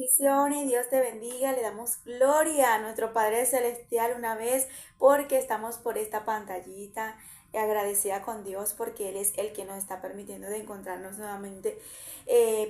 Bendiciones, Dios te bendiga, le damos gloria a nuestro Padre Celestial una vez porque estamos por esta pantallita agradecida con Dios porque Él es el que nos está permitiendo de encontrarnos nuevamente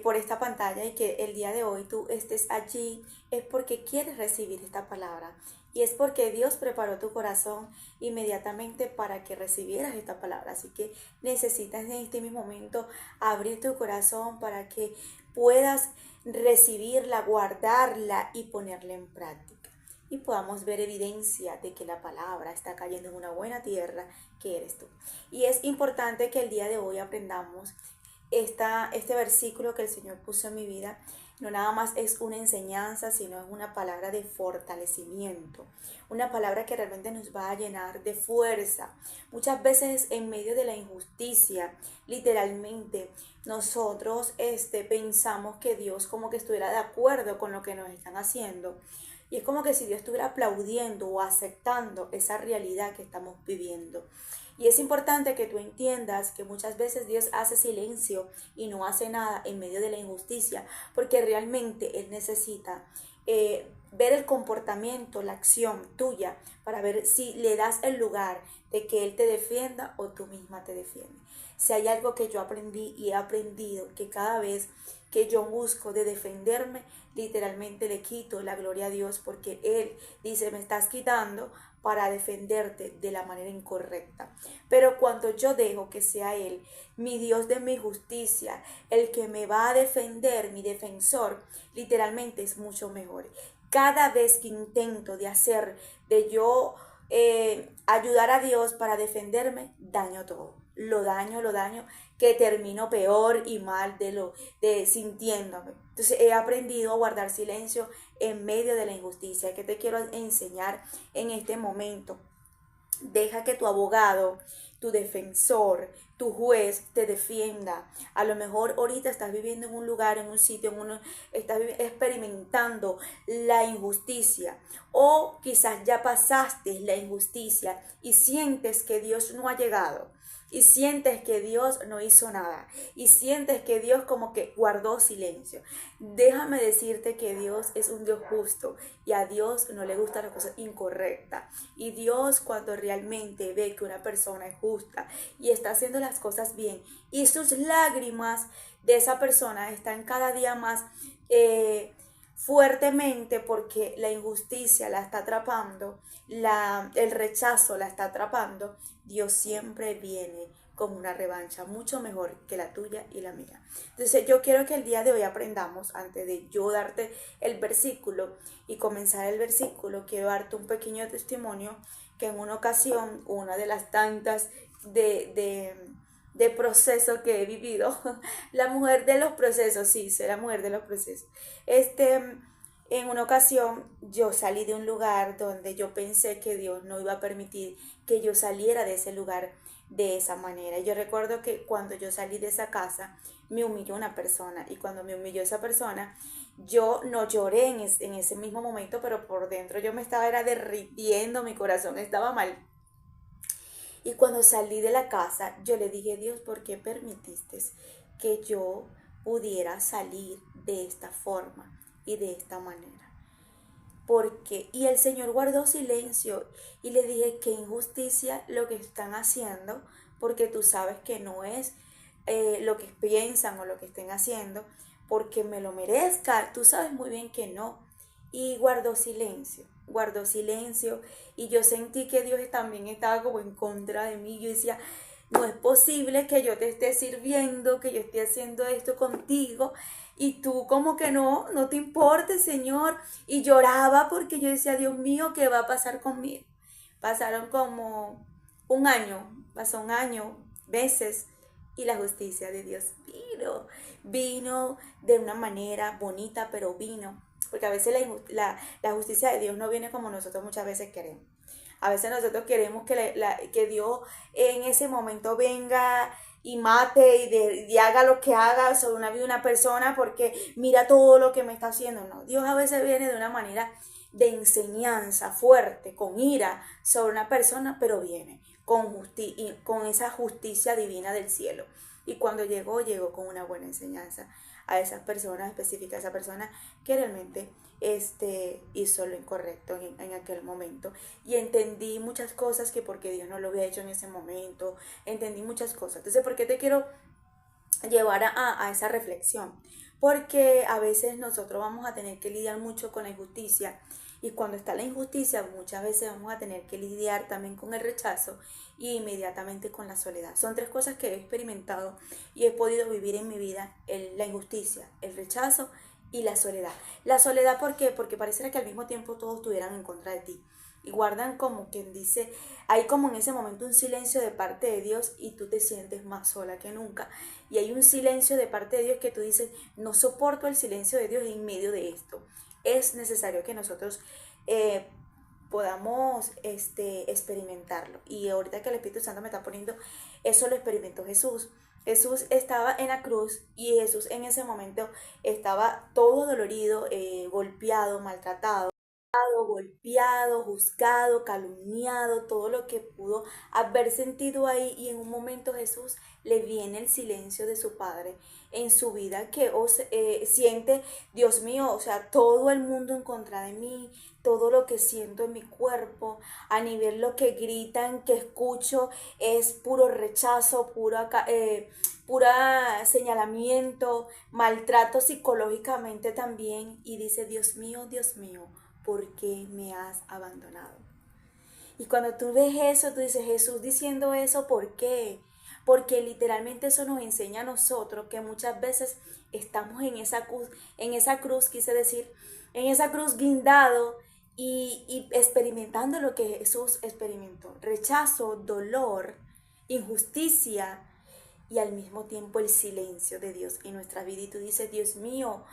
por esta pantalla y que el día de hoy tú estés allí es porque quieres recibir esta palabra y es porque Dios preparó tu corazón inmediatamente para que recibieras esta palabra, así que necesitas en este mismo momento abrir tu corazón para que puedas recibirla, guardarla y ponerla en práctica. Y podamos ver evidencia de que la palabra está cayendo en una buena tierra que eres tú. Y es importante que el día de hoy aprendamos este versículo que el Señor puso en mi vida. No nada más es una enseñanza, sino es una palabra de fortalecimiento, una palabra que realmente nos va a llenar de fuerza. Muchas veces en medio de la injusticia, literalmente, nosotros pensamos que Dios como que estuviera de acuerdo con lo que nos están haciendo. Y es como que si Dios estuviera aplaudiendo o aceptando esa realidad que estamos viviendo. Y es importante que tú entiendas que muchas veces Dios hace silencio y no hace nada en medio de la injusticia, porque realmente Él necesita ver el comportamiento, la acción tuya, para ver si le das el lugar de que Él te defienda o tú misma te defiendes. Si hay algo que yo aprendí y he aprendido, que cada vez que yo busco de defenderme, literalmente le quito la gloria a Dios porque Él dice, me estás quitando para defenderte de la manera incorrecta. Pero cuando yo dejo que sea Él, mi Dios de mi justicia, el que me va a defender, mi defensor, literalmente es mucho mejor. Cada vez que intento de yo ayudar a Dios para defenderme, daño todo. Lo daño, que termino peor y mal de sintiéndome. Entonces he aprendido a guardar silencio en medio de la injusticia. ¿Qué te quiero enseñar en este momento? Deja que tu abogado, tu defensor, tu juez te defienda. A lo mejor ahorita estás viviendo en un lugar, en un sitio, estás experimentando la injusticia o quizás ya pasaste la injusticia y sientes que Dios no ha llegado. Y sientes que Dios no hizo nada. Y sientes que Dios como que guardó silencio. Déjame decirte que Dios es un Dios justo. Y a Dios no le gustan las cosas incorrectas. Y Dios cuando realmente ve que una persona es justa y está haciendo las cosas bien. Y sus lágrimas de esa persona están cada día más fuertemente porque la injusticia la está atrapando, el rechazo la está atrapando, Dios siempre viene con una revancha mucho mejor que la tuya y la mía. Entonces yo quiero que el día de hoy aprendamos, antes de yo darte el versículo y comenzar el versículo, quiero darte un pequeño testimonio que en una ocasión, una de las tantas de proceso que he vivido, la mujer de los procesos, sí, soy la mujer de los procesos. En una ocasión yo salí de un lugar donde yo pensé que Dios no iba a permitir que yo saliera de ese lugar de esa manera. Yo recuerdo que cuando yo salí de esa casa me humilló una persona y cuando me humilló esa persona yo no lloré en ese mismo momento, pero por dentro yo me estaba era derritiendo, mi corazón estaba mal. Y cuando salí de la casa, yo le dije, Dios, ¿por qué permitiste que yo pudiera salir de esta forma y de esta manera? Porque, y el Señor guardó silencio y le dije, qué injusticia lo que están haciendo, porque tú sabes que no es lo que piensan o lo que estén haciendo, porque me lo merezca, tú sabes muy bien que no. Y guardó silencio y yo sentí que Dios también estaba como en contra de mí. Yo decía, no es posible que yo te esté sirviendo, que yo esté haciendo esto contigo y tú como que no te importe, Señor. Y lloraba porque yo decía, Dios mío, ¿qué va a pasar conmigo? Pasaron como pasó un año, meses, y la justicia de Dios vino de una manera bonita, pero vino. Porque a veces la justicia de Dios no viene como nosotros muchas veces queremos. A veces nosotros queremos que Dios en ese momento venga y mate y haga lo que haga sobre una vida de una persona porque mira todo lo que me está haciendo. No, Dios a veces viene de una manera de enseñanza fuerte, con ira sobre una persona, pero viene con esa justicia divina del cielo. Y cuando llegó con una buena enseñanza. a esas personas específicas, a esa persona que realmente hizo lo incorrecto en aquel momento. Y entendí muchas cosas que porque Dios no lo había hecho en ese momento, entendí muchas cosas. Entonces, ¿por qué te quiero llevar a esa reflexión? Porque a veces nosotros vamos a tener que lidiar mucho con la injusticia, y cuando está la injusticia muchas veces vamos a tener que lidiar también con el rechazo y inmediatamente con la soledad. Son tres cosas que he experimentado y he podido vivir en mi vida: la injusticia, el rechazo y la soledad. La soledad, ¿por qué? Porque pareciera que al mismo tiempo todos estuvieran en contra de ti y guardan, como quien dice, hay como en ese momento un silencio de parte de Dios y tú te sientes más sola que nunca. Y hay un silencio de parte de Dios que tú dices, no soporto el silencio de Dios en medio de esto. Es necesario que nosotros podamos experimentarlo. Y ahorita que el Espíritu Santo me está poniendo, eso lo experimentó Jesús. Jesús estaba en la cruz y Jesús en ese momento estaba todo dolorido, golpeado, maltratado, juzgado, calumniado, todo lo que pudo haber sentido ahí. Y en un momento Jesús le viene el silencio de su Padre en su vida, que siente, Dios mío, o sea, todo el mundo en contra de mí, todo lo que siento en mi cuerpo, a nivel lo que gritan, que escucho, es puro rechazo, pura señalamiento, maltrato psicológicamente también. Y dice, Dios mío, ¿por qué me has abandonado? Y cuando tú ves eso, tú dices, Jesús diciendo eso, ¿por qué? Porque literalmente eso nos enseña a nosotros que muchas veces estamos en esa cruz, quise decir, en esa cruz guindado y experimentando lo que Jesús experimentó: rechazo, dolor, injusticia y al mismo tiempo el silencio de Dios en nuestra vida. Y tú dices, Dios mío,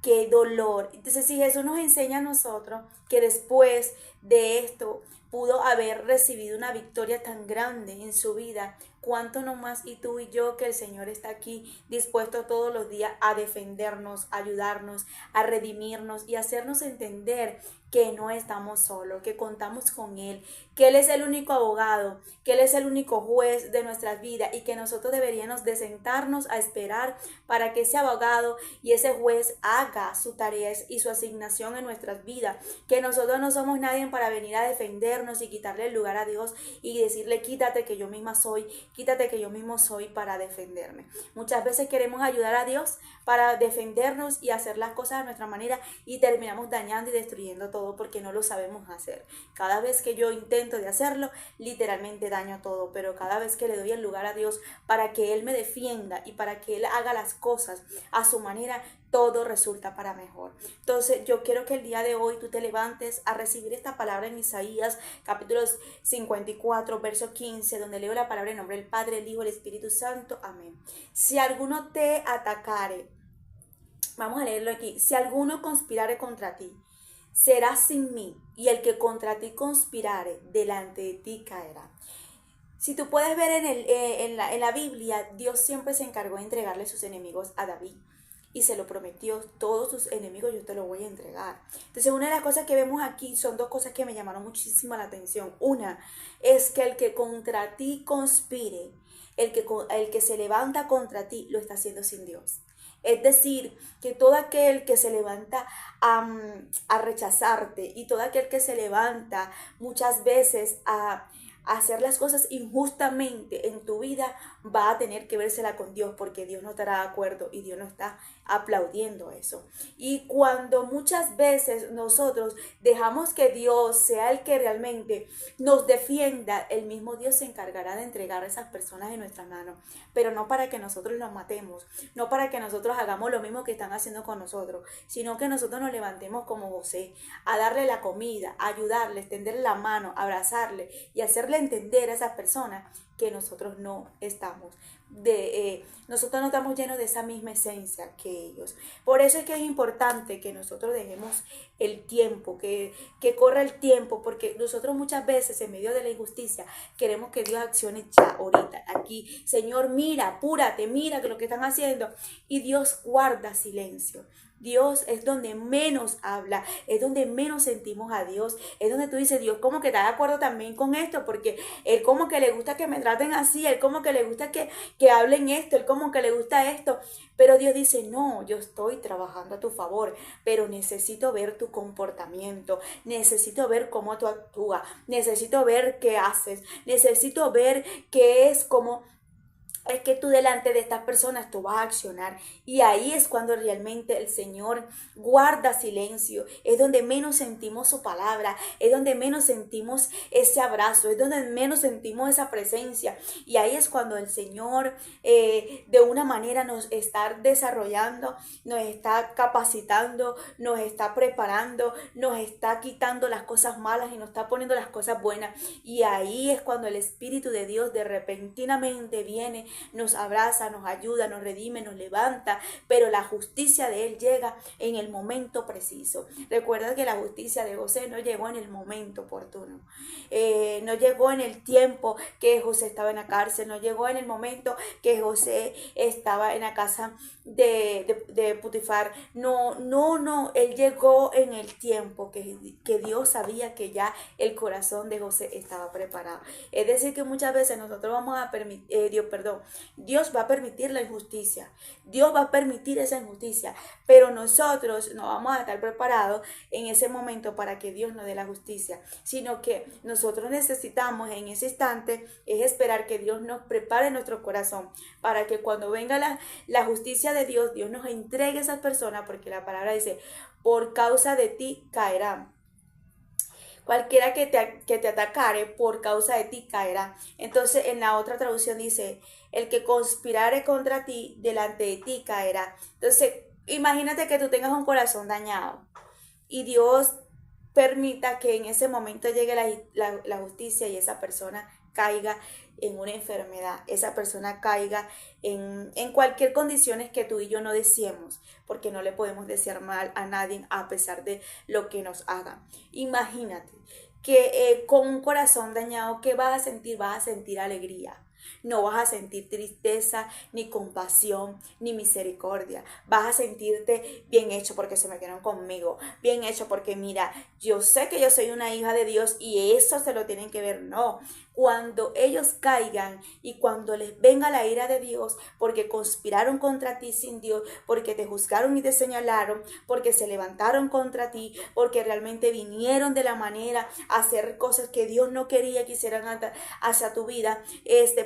qué dolor. Entonces, si Jesús nos enseña a nosotros que después de esto pudo haber recibido una victoria tan grande en su vida, cuánto no más y tú y yo, que el Señor está aquí dispuesto todos los días a defendernos, a ayudarnos, a redimirnos y hacernos entender que no estamos solos, que contamos con Él, que Él es el único abogado, que Él es el único juez de nuestras vidas, y que nosotros deberíamos de sentarnos a esperar para que ese abogado y ese juez haga su tarea y su asignación en nuestras vidas, que nosotros no somos nadie para venir a defendernos y quitarle el lugar a Dios y decirle, quítate que yo misma soy, quítate que yo mismo soy para defenderme. Muchas veces queremos ayudar a Dios para defendernos y hacer las cosas a nuestra manera y terminamos dañando y destruyendo todo porque no lo sabemos hacer. Cada vez que yo intento de hacerlo, literalmente daño todo, pero cada vez que le doy el lugar a Dios para que Él me defienda y para que Él haga las cosas a su manera, todo resulta para mejor. Entonces yo quiero que el día de hoy tú te levantes a recibir esta palabra en Isaías capítulo 54 verso 15, donde leo la palabra en nombre del Padre, el Hijo y el Espíritu Santo. Amén. Si alguno te atacare, vamos a leerlo aquí: si alguno conspirare contra ti, será sin mí, y el que contra ti conspirare, delante de ti caerá. Si tú puedes ver en la Biblia, Dios siempre se encargó de entregarle sus enemigos a David. Y se lo prometió, todos sus enemigos yo te lo voy a entregar. Entonces, una de las cosas que vemos aquí son dos cosas que me llamaron muchísimo la atención. Una es que el que contra ti conspire, el que se levanta contra ti, lo está haciendo sin Dios. Es decir, que todo aquel que se levanta a rechazarte, y todo aquel que se levanta muchas veces a hacer las cosas injustamente en tu vida, va a tener que vérsela con Dios, porque Dios no estará de acuerdo y Dios no está aplaudiendo eso. Y cuando muchas veces nosotros dejamos que Dios sea el que realmente nos defienda, el mismo Dios se encargará de entregar a esas personas en nuestras manos, pero no para que nosotros los matemos, no para que nosotros hagamos lo mismo que están haciendo con nosotros, sino que nosotros nos levantemos como José, a darle la comida, a ayudarle, extenderle la mano, abrazarle y hacerle entender a esas personas que nosotros no estamos nosotros no estamos llenos de esa misma esencia que ellos. Por eso es que es importante que nosotros dejemos el tiempo, que corra el tiempo, porque nosotros muchas veces en medio de la injusticia queremos que Dios accione ya, ahorita, aquí. Señor, mira, apúrate, mira que lo que están haciendo, y Dios guarda silencio. Dios es donde menos habla, es donde menos sentimos a Dios, es donde tú dices, Dios como que está de acuerdo también con esto, porque Él como que le gusta que me traten así, Él como que le gusta que hablen esto, Él como que le gusta esto, pero Dios dice, no, yo estoy trabajando a tu favor, pero necesito ver tu comportamiento, necesito ver cómo tú actúas, necesito ver qué haces, necesito ver qué es como es que tú delante de estas personas tú vas a accionar y ahí es cuando realmente el Señor guarda silencio, es donde menos sentimos su palabra, es donde menos sentimos ese abrazo, es donde menos sentimos esa presencia y ahí es cuando el Señor de una manera nos está desarrollando, nos está capacitando, nos está preparando, nos está quitando las cosas malas y nos está poniendo las cosas buenas y ahí es cuando el Espíritu de Dios de repentinamente viene, nos abraza, nos ayuda, nos redime, nos levanta, pero la justicia de Él llega en el momento preciso. Recuerda que la justicia de José no llegó en el momento oportuno, no llegó en el tiempo que José estaba en la cárcel, no llegó en el momento que José estaba en la casa de Putifar, no, Él llegó en el tiempo que Dios sabía que ya el corazón de José estaba preparado. Es decir, que muchas veces nosotros vamos a permitir, Dios va a permitir la injusticia, Dios va a permitir esa injusticia, pero nosotros no vamos a estar preparados en ese momento para que Dios nos dé la justicia, sino que nosotros necesitamos en ese instante es esperar que Dios nos prepare nuestro corazón para que cuando venga la justicia de Dios, Dios nos entregue a esas personas, porque la palabra dice, por causa de ti caerán. Cualquiera que te atacare, por causa de ti caerá. Entonces en la otra traducción dice, el que conspirare contra ti, delante de ti caerá. Entonces imagínate que tú tengas un corazón dañado y Dios permita que en ese momento llegue la justicia y esa persona caiga en una enfermedad, esa persona caiga en cualquier condiciones que tú y yo no deseemos, porque no le podemos desear mal a nadie a pesar de lo que nos hagan. Imagínate que con un corazón dañado, ¿qué vas a sentir? Vas a sentir alegría. No vas a sentir tristeza, ni compasión, ni misericordia. Vas a sentirte bien hecho porque se metieron conmigo. Bien hecho porque mira, yo sé que yo soy una hija de Dios y eso se lo tienen que ver. No, cuando ellos caigan y cuando les venga la ira de Dios porque conspiraron contra ti sin Dios, porque te juzgaron y te señalaron, porque se levantaron contra ti, porque realmente vinieron de la manera a hacer cosas que Dios no quería que hicieran hacia tu vida,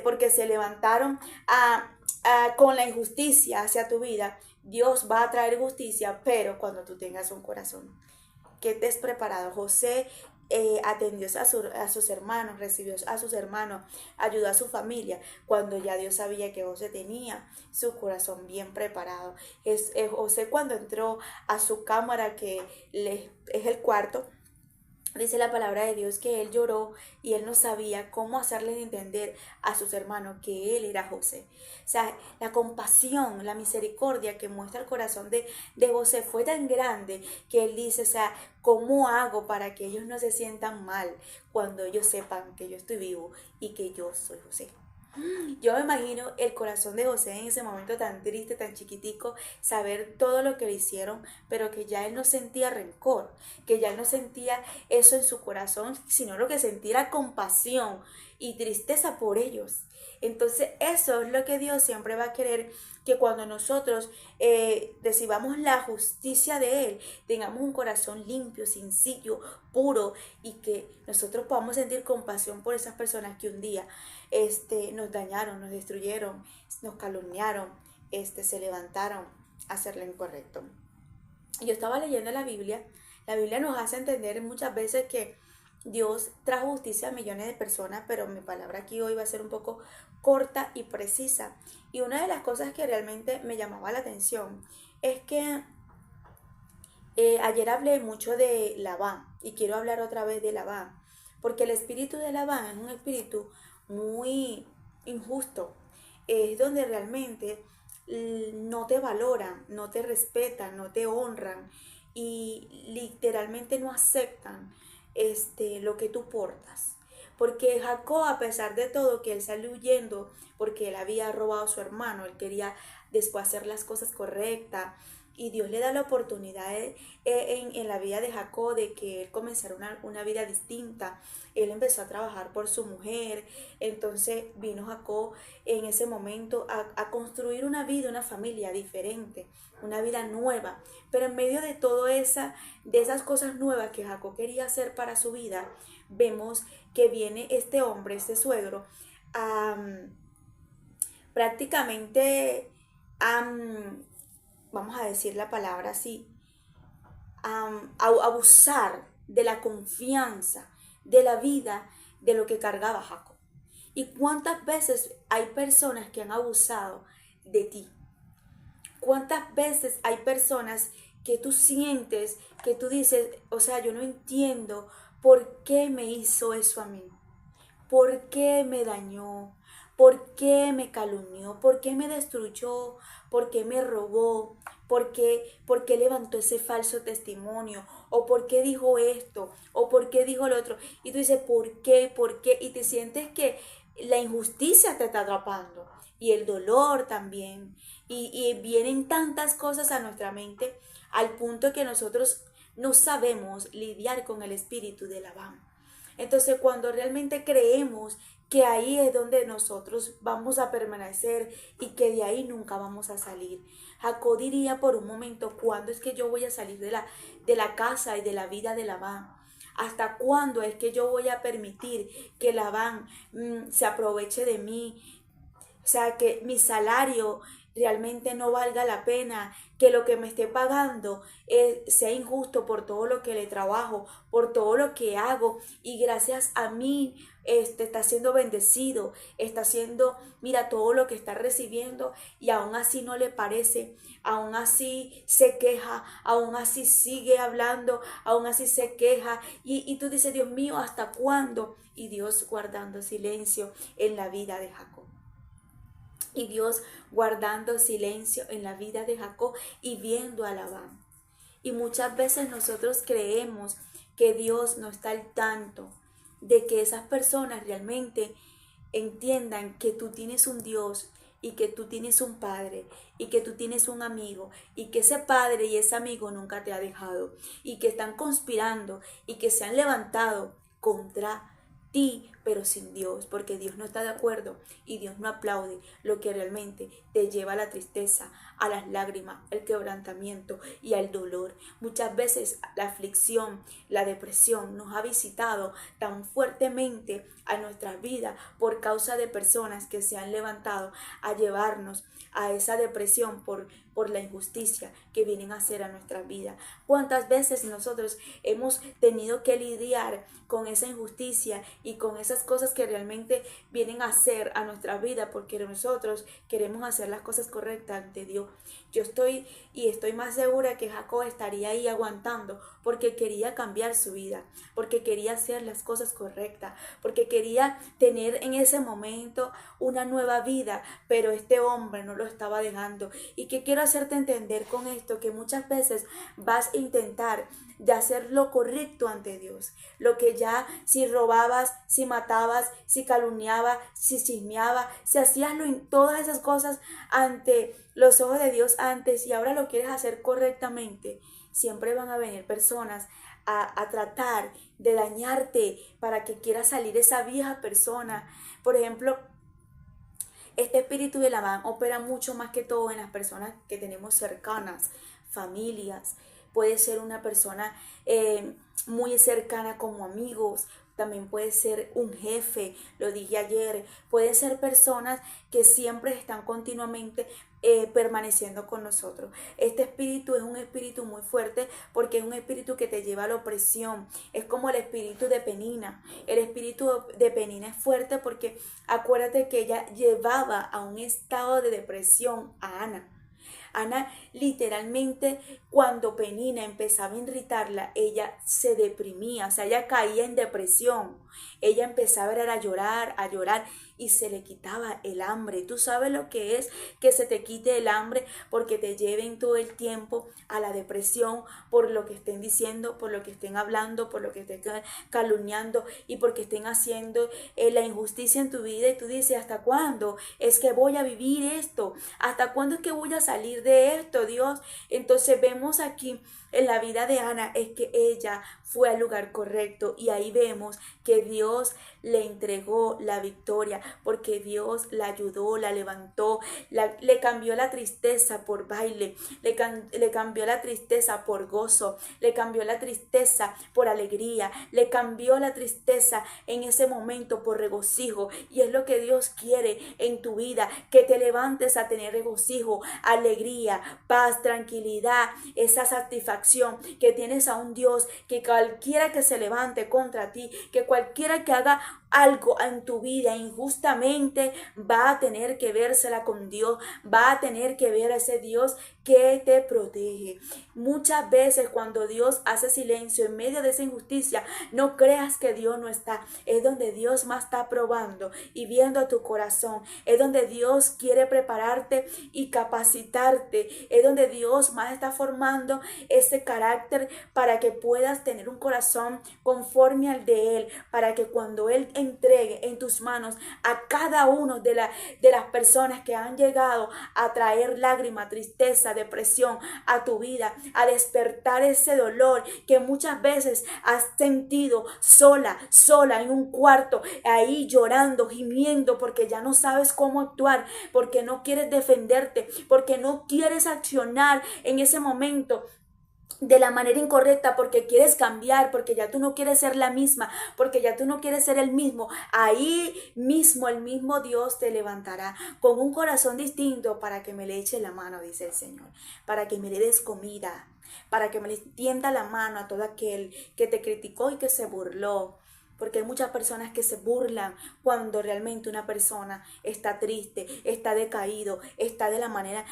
porque se levantaron con la injusticia hacia tu vida, Dios va a traer justicia, pero cuando tú tengas un corazón que estés preparado. José atendió a sus hermanos, recibió a sus hermanos, ayudó a su familia, cuando ya Dios sabía que José tenía su corazón bien preparado. José cuando entró a su cámara, que es el cuarto, dice la palabra de Dios que él lloró y él no sabía cómo hacerles entender a sus hermanos que él era José. O sea, la compasión, la misericordia que muestra el corazón de José fue tan grande que él dice, o sea, ¿cómo hago para que ellos no se sientan mal cuando ellos sepan que yo estoy vivo y que yo soy José? Yo me imagino el corazón de José en ese momento tan triste, tan chiquitico, saber todo lo que le hicieron, pero que ya él no sentía rencor, que ya él no sentía eso en su corazón, sino lo que sentía era compasión y tristeza por ellos. Entonces eso es lo que Dios siempre va a querer, que cuando nosotros recibamos la justicia de Él, tengamos un corazón limpio, sencillo, puro, y que nosotros podamos sentir compasión por esas personas que un día nos dañaron, nos destruyeron, nos calumniaron, se levantaron a hacer lo incorrecto. Yo estaba leyendo la Biblia nos hace entender muchas veces que Dios trajo justicia a millones de personas, pero mi palabra aquí hoy va a ser un poco corta y precisa. Y una de las cosas que realmente me llamaba la atención es que ayer hablé mucho de Labán y quiero hablar otra vez de Labán, porque el espíritu de Labán es un espíritu muy injusto, es donde realmente no te valoran, no te respetan, no te honran y literalmente no aceptan lo que tú portas. Porque Jacob, a pesar de todo, que él salió huyendo porque él había robado a su hermano, él quería después hacer las cosas correctas, y Dios le da la oportunidad en la vida de Jacob de que él comenzara una vida distinta. Él empezó a trabajar por su mujer, entonces vino Jacob en ese momento a construir una vida, una familia diferente, una vida nueva. Pero en medio de de esas cosas nuevas que Jacob quería hacer para su vida, vemos que viene este hombre, este suegro, a prácticamente, vamos a decir la palabra así, a abusar de la confianza, de la vida, de lo que cargaba Jacob. ¿Y cuántas veces hay personas que han abusado de ti? ¿Cuántas veces hay personas que tú sientes, que tú dices, o sea, yo no entiendo por qué me hizo eso a mí? ¿Por qué me dañó? ¿Por qué me calumnió? ¿Por qué me destruyó? ¿Por qué me robó? Por qué levantó ese falso testimonio? ¿O por qué dijo esto? ¿O por qué dijo lo otro? Y tú dices, ¿por qué? ¿Por qué? Y te sientes que la injusticia te está atrapando. Y el dolor también. Y vienen tantas cosas a nuestra mente al punto que nosotros no sabemos lidiar con el espíritu de Labán. Entonces, cuando realmente creemos que ahí es donde nosotros vamos a permanecer y que de ahí nunca vamos a salir. Jacob diría por un momento, ¿cuándo es que yo voy a salir de la casa y de la vida de Labán? ¿Hasta cuándo es que yo voy a permitir que Labán se aproveche de mí? O sea, que mi salario realmente no valga la pena, que lo que me esté pagando sea injusto por todo lo que le trabajo, por todo lo que hago y gracias a mí está siendo bendecido, está haciendo, mira todo lo que está recibiendo y aún así no le parece, aún así se queja, aún así sigue hablando, aún así se queja y tú dices, Dios mío, ¿hasta cuándo? Y Dios guardando silencio en la vida de Jacob. Y Dios guardando silencio en la vida de Jacob y viendo a Labán. Y muchas veces nosotros creemos que Dios no está al tanto de que esas personas realmente entiendan que tú tienes un Dios y que tú tienes un padre y que tú tienes un amigo y que ese padre y ese amigo nunca te ha dejado y que están conspirando y que se han levantado contra ti, pero sin Dios, porque Dios no está de acuerdo y Dios no aplaude lo que realmente te lleva a la tristeza, a las lágrimas, al quebrantamiento y al dolor. Muchas veces la aflicción, la depresión nos ha visitado tan fuertemente a nuestra vida por causa de personas que se han levantado a llevarnos a esa depresión por la injusticia que vienen a hacer a nuestra vida. ¿Cuántas veces nosotros hemos tenido que lidiar con esa injusticia y con esas cosas que realmente vienen a hacer a nuestra vida porque nosotros queremos hacer las cosas correctas ante Dios? Yo estoy más segura que Jacob estaría ahí aguantando porque quería cambiar su vida, porque quería hacer las cosas correctas, porque quería tener en ese momento una nueva vida, pero este hombre no lo estaba dejando. ¿Y qué quiero hacerte entender con esto? Que muchas veces vas a intentar de hacer lo correcto ante Dios, lo que ya si robabas, si matabas, si calumniabas, si chismeabas, si hacías todas esas cosas ante los ojos de Dios antes y ahora lo quieres hacer correctamente, siempre van a venir personas a tratar de dañarte para que quieras salir esa vieja persona. Por ejemplo, este espíritu de Labán opera mucho más que todo en las personas que tenemos cercanas, familias. Puede ser una persona muy cercana como amigos, también puede ser un jefe, lo dije ayer, pueden ser personas que siempre están continuamente permaneciendo con nosotros. Este espíritu es un espíritu muy fuerte porque es un espíritu que te lleva a la opresión, es como el espíritu de Penina. El espíritu de Penina es fuerte porque acuérdate que ella llevaba a un estado de depresión a Ana. Ana literalmente cuando Penina empezaba a irritarla, ella se deprimía, o sea, ella caía en depresión, ella empezaba a llorar y se le quitaba el hambre. ¿Tú sabes lo que es que se te quite el hambre? Porque te lleven todo el tiempo a la depresión por lo que estén diciendo, por lo que estén hablando, por lo que estén calumniando y porque estén haciendo la injusticia en tu vida, y tú dices, ¿hasta cuándo es que voy a vivir esto? ¿Hasta cuándo es que voy a salir de esto, Dios? Entonces vemos aquí en la vida de Ana es que ella fue al lugar correcto, y ahí vemos que Dios le entregó la victoria, porque Dios la ayudó, la levantó, le cambió la tristeza por baile, le cambió la tristeza por gozo, le cambió la tristeza por alegría, le cambió la tristeza en ese momento por regocijo. Y es lo que Dios quiere en tu vida, que te levantes a tener regocijo, alegría, paz, tranquilidad, esa satisfacción que tienes a un Dios que cualquiera que se levante contra ti, que cualquiera que haga algo en tu vida injustamente, va a tener que vérsela con Dios, va a tener que ver a ese Dios que te protege. Muchas veces cuando Dios hace silencio en medio de esa injusticia, no creas que Dios no está. Es donde Dios más está probando y viendo tu corazón. Es donde Dios quiere prepararte y capacitarte. Es donde Dios más está formando ese carácter para que puedas tener un corazón conforme al de Él, para que cuando Él entregue en tus manos a cada uno de las personas que han llegado a traer lágrima, tristeza, depresión a tu vida, a despertar ese dolor que muchas veces has sentido sola en un cuarto, ahí llorando, gimiendo, porque ya no sabes cómo actuar, porque no quieres defenderte, porque no quieres accionar en ese momento de la manera incorrecta, porque quieres cambiar, porque ya tú no quieres ser la misma, porque ya tú no quieres ser el mismo. Ahí mismo el mismo Dios te levantará con un corazón distinto para que me le eche la mano, dice el Señor, para que me le des comida, para que me le tienda la mano a todo aquel que te criticó y que se burló. Porque hay muchas personas que se burlan cuando realmente una persona está triste, está decaído, está de la manera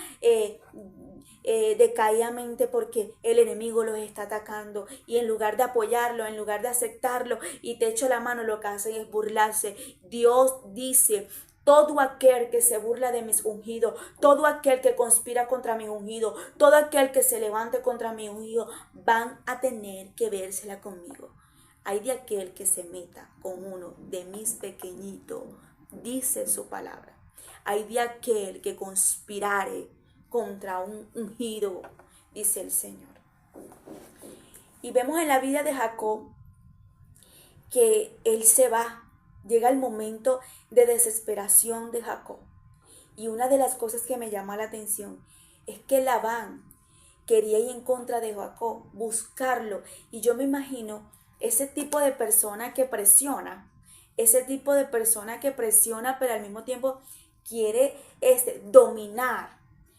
decaídamente, porque el enemigo los está atacando, y en lugar de apoyarlo, en lugar de aceptarlo y te echo la mano, lo que hacen es burlarse. Dios dice: todo aquel que se burla de mis ungidos, todo aquel que conspira contra mi ungido, todo aquel que se levante contra mi ungido, van a tener que vérsela conmigo. Hay de aquel que se meta con uno de mis pequeñitos, dice su palabra. Hay de aquel que conspirare contra un ungido, dice el Señor. Y vemos en la vida de Jacob que él se va. Llega el momento de desesperación de Jacob. Y una de las cosas que me llama la atención es que Labán quería ir en contra de Jacob, buscarlo. Y yo me imagino ese tipo de persona que presiona, pero al mismo tiempo quiere dominar.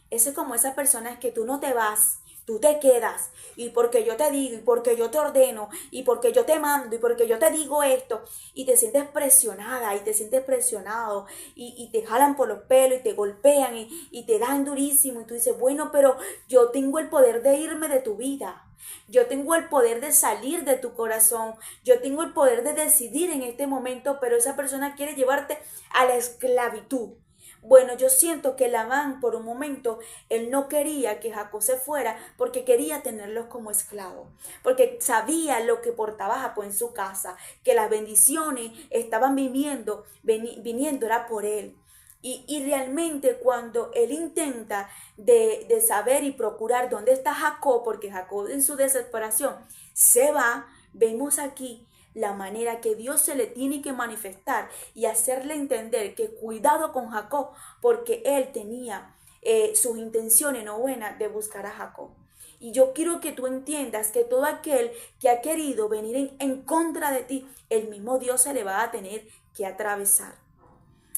Eso es como esa persona que tú no te vas, tú te quedas, y porque yo te digo, y porque yo te ordeno, y porque yo te mando, y porque yo te digo esto, y te sientes presionada, y te sientes presionado, y te jalan por los pelos, y te golpean, y te dan durísimo, y tú dices, bueno, pero yo tengo el poder de irme de tu vida. Yo tengo el poder de salir de tu corazón. Yo tengo el poder de decidir en este momento, pero esa persona quiere llevarte a la esclavitud. Bueno, yo siento que Labán, por un momento, él no quería que Jacob se fuera, porque quería tenerlos como esclavos, porque sabía lo que portaba Jacob en su casa, que las bendiciones estaban viniendo era por él. Y realmente cuando él intenta de saber y procurar dónde está Jacob, porque Jacob en su desesperación se va, vemos aquí la manera que Dios se le tiene que manifestar y hacerle entender que cuidado con Jacob, porque él tenía sus intenciones no buenas de buscar a Jacob. Y yo quiero que tú entiendas que todo aquel que ha querido venir en contra de ti, el mismo Dios se le va a tener que atravesar.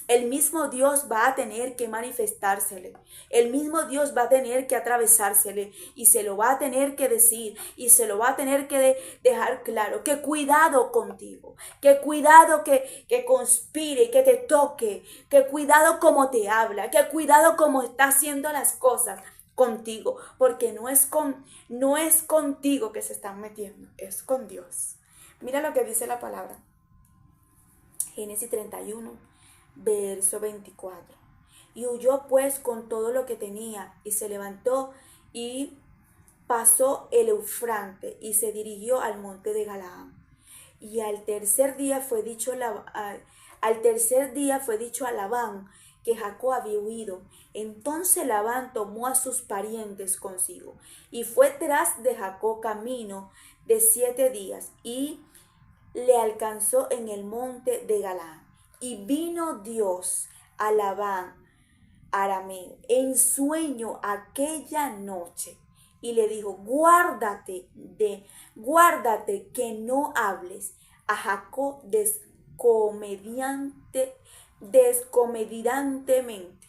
El mismo Dios va a tener que manifestársele. El mismo Dios va a tener que atravesársele, y se lo va a tener que decir, y se lo va a tener que dejar claro. Que cuidado contigo, que cuidado que conspire, que te toque, que cuidado como te habla, que cuidado como está haciendo las cosas contigo, porque no es contigo que se están metiendo, es con Dios. Mira lo que dice la palabra. Génesis 31. Verso 24. Y huyó pues con todo lo que tenía, y se levantó y pasó el Eufrate, y se dirigió al monte de Galaad. Y al tercer día fue dicho a Labán que Jacob había huido. Entonces Labán tomó a sus parientes consigo y fue tras de Jacob camino de 7 días y le alcanzó en el monte de Galaad. Y vino Dios a Labán arameo en sueño aquella noche y le dijo: guárdate que no hables a Jacob descomedidantemente.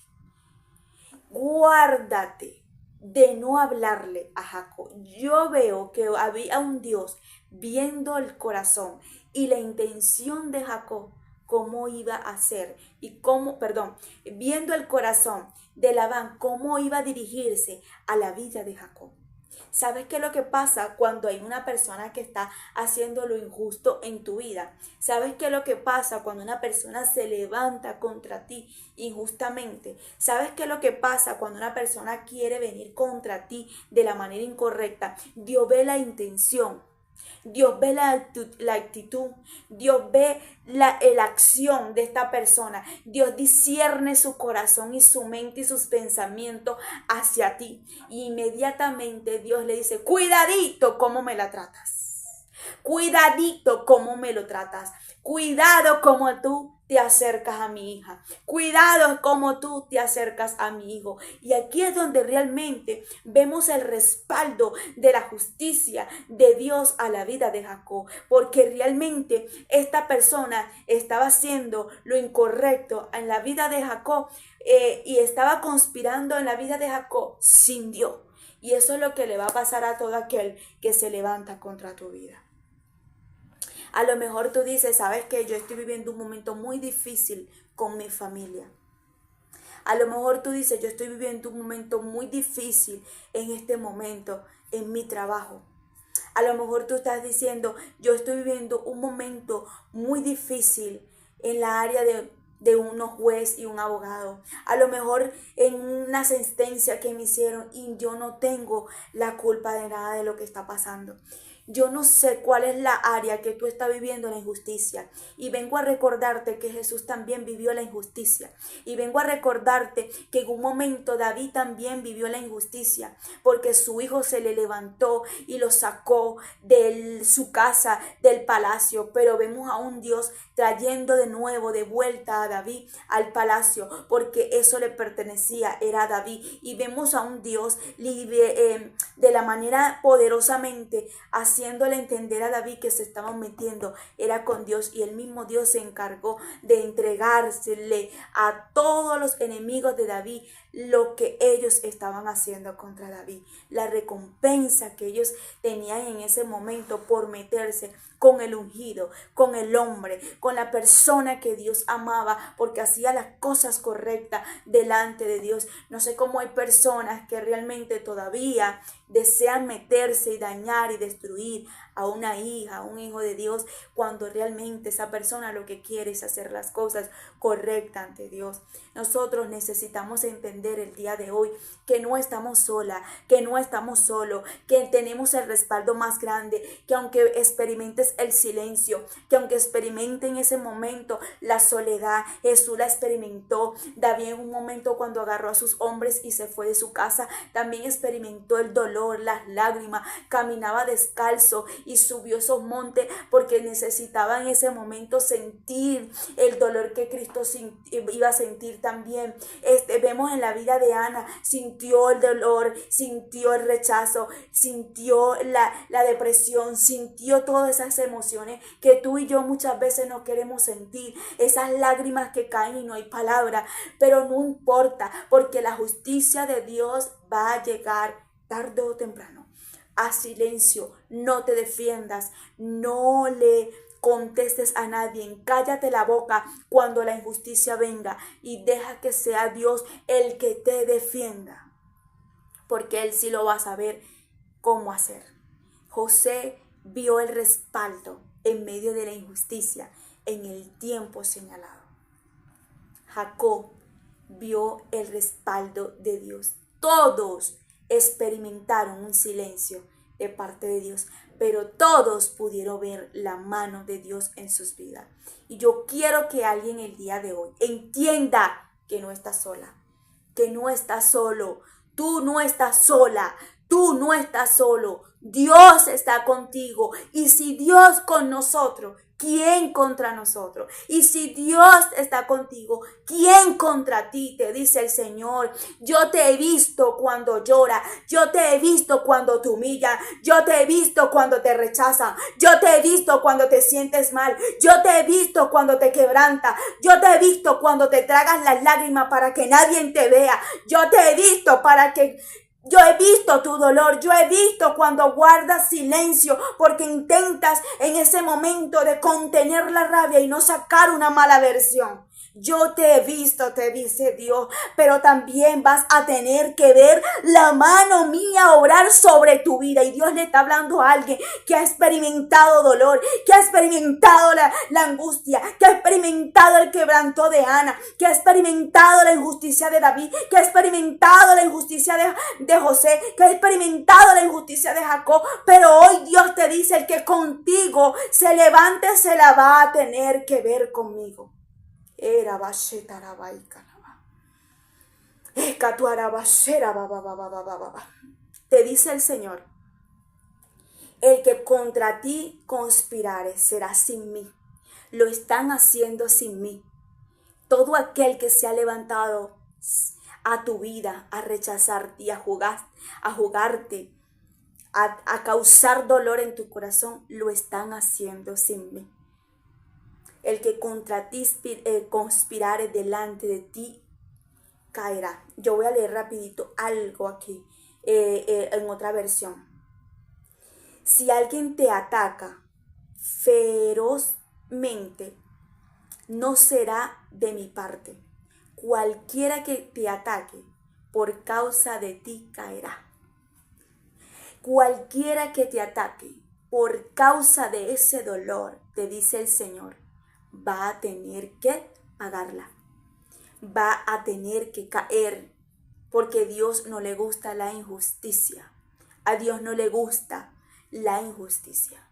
Guárdate de no hablarle a Jacob. Yo veo que había un Dios viendo el corazón y la intención de Jacob, cómo iba a ser y viendo el corazón de Labán, cómo iba a dirigirse a la vida de Jacob. ¿Sabes qué es lo que pasa cuando hay una persona que está haciendo lo injusto en tu vida? ¿Sabes qué es lo que pasa cuando una persona se levanta contra ti injustamente? ¿Sabes qué es lo que pasa cuando una persona quiere venir contra ti de la manera incorrecta? Dios ve la intención. Dios ve la actitud, Dios ve la acción de esta persona. Dios discierne su corazón y su mente y sus pensamientos hacia ti. Y inmediatamente Dios le dice: cuidadito cómo me la tratas. Cuidadito cómo me lo tratas. Cuidado como tú te acercas a mi hija. Cuidado como tú te acercas a mi hijo. Y aquí es donde realmente vemos el respaldo de la justicia de Dios a la vida de Jacob. Porque realmente esta persona estaba haciendo lo incorrecto en la vida de Jacob y estaba conspirando en la vida de Jacob sin Dios. Y eso es lo que le va a pasar a todo aquel que se levanta contra tu vida. A lo mejor tú dices: ¿sabes qué? Yo estoy viviendo un momento muy difícil con mi familia. A lo mejor tú dices: yo estoy viviendo un momento muy difícil en este momento en mi trabajo. A lo mejor tú estás diciendo: yo estoy viviendo un momento muy difícil en la área de unos juez y un abogado. A lo mejor en una sentencia que me hicieron y yo no tengo la culpa de nada de lo que está pasando. Yo no sé cuál es la área que tú estás viviendo la injusticia. Y vengo a recordarte que Jesús también vivió la injusticia. Y vengo a recordarte que en un momento David también vivió la injusticia. Porque su hijo se le levantó y lo sacó de su casa, del palacio. Pero vemos a un Dios trayendo de nuevo, de vuelta a David al palacio. Porque eso le pertenecía, era a David. Y vemos a un Dios de la manera poderosamente haciéndole entender a David que se estaban metiendo era con Dios, y el mismo Dios se encargó de entregársele a todos los enemigos de David lo que ellos estaban haciendo contra David, la recompensa que ellos tenían en ese momento por meterse con el ungido, con el hombre, con la persona que Dios amaba, porque hacía las cosas correctas delante de Dios. No sé cómo hay personas que realmente todavía desean meterse y dañar y destruir a una hija, a un hijo de Dios, cuando realmente esa persona lo que quiere es hacer las cosas correctas ante Dios. Nosotros necesitamos entender el día de hoy que no estamos solas, que no estamos solos, que tenemos el respaldo más grande, que aunque experimentes el silencio, que aunque experimente en ese momento la soledad, Jesús la experimentó. David en un momento cuando agarró a sus hombres y se fue de su casa, también experimentó el dolor, las lágrimas, caminaba descalzo y subió esos montes porque necesitaba en ese momento sentir el dolor que Cristo iba a sentir también. Vemos en la vida de Ana, sintió el dolor, sintió el rechazo, sintió la depresión, sintió todas esas emociones que tú y yo muchas veces no queremos sentir, esas lágrimas que caen y no hay palabra, pero no importa, porque la justicia de Dios va a llegar tarde o temprano. A silencio, no te defiendas, no le contestes a nadie, cállate la boca cuando la injusticia venga y deja que sea Dios el que te defienda, porque Él sí lo va a saber cómo hacer. José vio el respaldo en medio de la injusticia en el tiempo señalado. Jacob vio el respaldo de Dios. Todos experimentaron un silencio de parte de Dios, pero todos pudieron ver la mano de Dios en sus vidas. Y yo quiero que alguien el día de hoy entienda que no está sola, que no está solo. Tú no estás sola, tú no estás solo. Dios está contigo. Y si Dios con nosotros, ¿quién contra nosotros? Y si Dios está contigo, ¿quién contra ti? Te dice el Señor. Yo te he visto cuando lloras, yo te he visto cuando te humillan, yo te he visto cuando te rechazan, yo te he visto cuando te sientes mal, yo te he visto cuando te quebrantas, yo te he visto cuando te tragas las lágrimas para que nadie te vea, yo te he visto yo he visto tu dolor, yo he visto cuando guardas silencio porque intentas en ese momento de contener la rabia y no sacar una mala versión. Yo te he visto, te dice Dios, pero también vas a tener que ver la mano mía obrar sobre tu vida. Y Dios le está hablando a alguien que ha experimentado dolor, que ha experimentado la angustia, que ha experimentado el quebranto de Ana, que ha experimentado la injusticia de David, que ha experimentado la injusticia de José, que ha experimentado la injusticia de Jacob. Pero hoy Dios te dice: el que contigo se levante se la va a tener que ver conmigo. Te dice el Señor: el que contra ti conspirare será sin mí. Lo están haciendo sin mí. Todo aquel que se ha levantado a tu vida, a rechazarte, a jugarte, a causar dolor en tu corazón, lo están haciendo sin mí. El que contra ti conspirare delante de ti caerá. Yo voy a leer rapidito algo aquí en otra versión. Si alguien te ataca ferozmente, no será de mi parte. Cualquiera que te ataque por causa de ti caerá. Cualquiera que te ataque por causa de ese dolor, te dice el Señor, va a tener que pagarla. Va a tener que caer, porque a Dios no le gusta la injusticia. A Dios no le gusta la injusticia.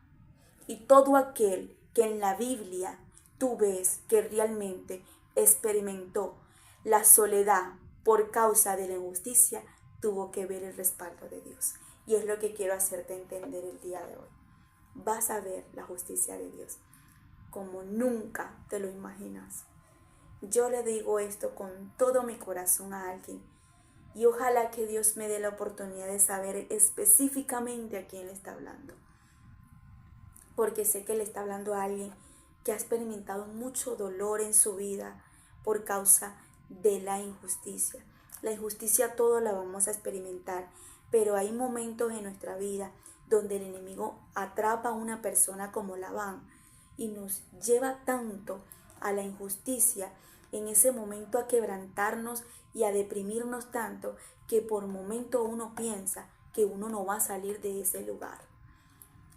Y todo aquel que en la Biblia tú ves que realmente experimentó la soledad por causa de la injusticia, tuvo que ver el respaldo de Dios. Y es lo que quiero hacerte entender el día de hoy. Vas a ver la justicia de Dios como nunca te lo imaginas. Yo le digo esto con todo mi corazón a alguien, y ojalá que Dios me dé la oportunidad de saber específicamente a quién le está hablando, porque sé que le está hablando a alguien que ha experimentado mucho dolor en su vida por causa de la injusticia. La injusticia todos la vamos a experimentar, pero hay momentos en nuestra vida donde el enemigo atrapa a una persona como Labán y nos lleva tanto a la injusticia, en ese momento a quebrantarnos y a deprimirnos tanto que por momento uno piensa que uno no va a salir de ese lugar.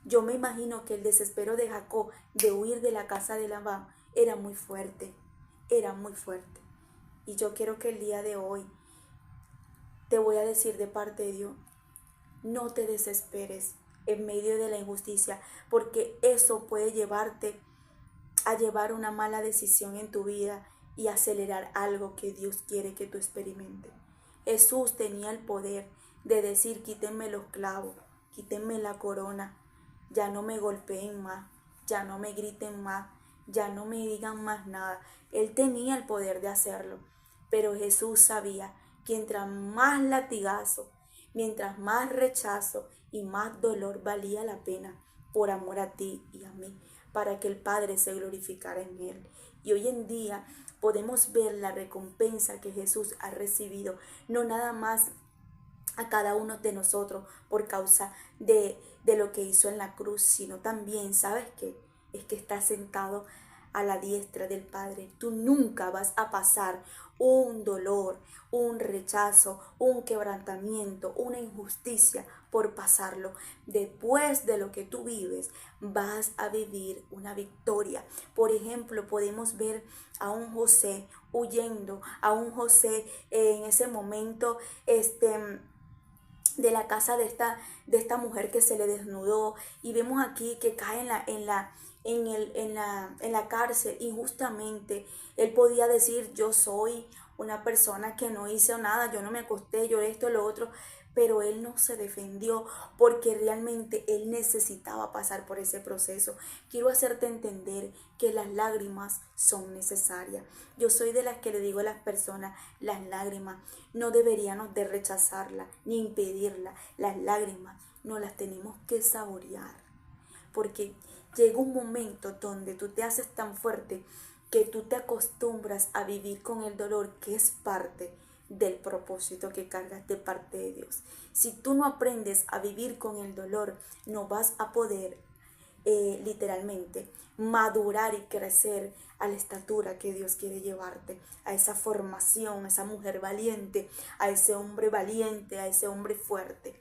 Yo me imagino que el desespero de Jacob de huir de la casa de Labán era muy fuerte, era muy fuerte. Y yo quiero que el día de hoy te voy a decir de parte de Dios: no te desesperes en medio de la injusticia, porque eso puede llevarte a llevar una mala decisión en tu vida y acelerar algo que Dios quiere que tú experimentes. Jesús tenía el poder de decir: quítenme los clavos, quítenme la corona, ya no me golpeen más, ya no me griten más, ya no me digan más nada. Él tenía el poder de hacerlo, pero Jesús sabía que mientras más latigazo, mientras más rechazo y más dolor valía la pena por amor a ti y a mí, para que el Padre se glorificara en él. Y hoy en día podemos ver la recompensa que Jesús ha recibido, no nada más a cada uno de nosotros por causa de lo que hizo en la cruz, sino también, ¿sabes qué? Es que está sentado a la diestra del Padre. Tú nunca vas a pasar un dolor, un rechazo, un quebrantamiento, una injusticia por pasarlo. Después de lo que tú vives, vas a vivir una victoria. Por ejemplo, podemos ver a un José huyendo, a un José en ese momento, de la casa de esta mujer que se le desnudó, y vemos aquí que cae en la cárcel injustamente. Él podía decir: yo soy una persona que no hizo nada, yo no me acosté, yo esto, lo otro, pero él no se defendió porque realmente él necesitaba pasar por ese proceso. Quiero hacerte entender que las lágrimas son necesarias. Yo soy de las que le digo a las personas: las lágrimas no deberíamos de rechazarlas ni impedirlas. Las lágrimas no las tenemos que saborear, porque llega un momento donde tú te haces tan fuerte que tú te acostumbras a vivir con el dolor, que es parte del propósito que cargas de parte de Dios. Si tú no aprendes a vivir con el dolor, no vas a poder literalmente madurar y crecer a la estatura que Dios quiere llevarte, a esa formación, a esa mujer valiente, a ese hombre valiente, a ese hombre fuerte.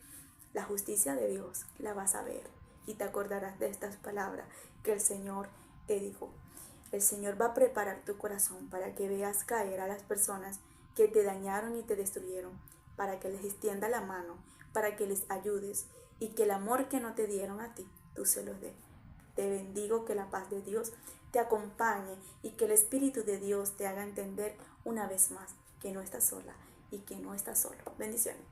La justicia de Dios la vas a ver y te acordarás de estas palabras que el Señor te dijo. El Señor va a preparar tu corazón para que veas caer a las personas que te dañaron y te destruyeron, para que les extienda la mano, para que les ayudes, y que el amor que no te dieron a ti, tú se los des. Te bendigo, que la paz de Dios te acompañe y que el Espíritu de Dios te haga entender una vez más que no estás sola y que no estás solo. Bendiciones.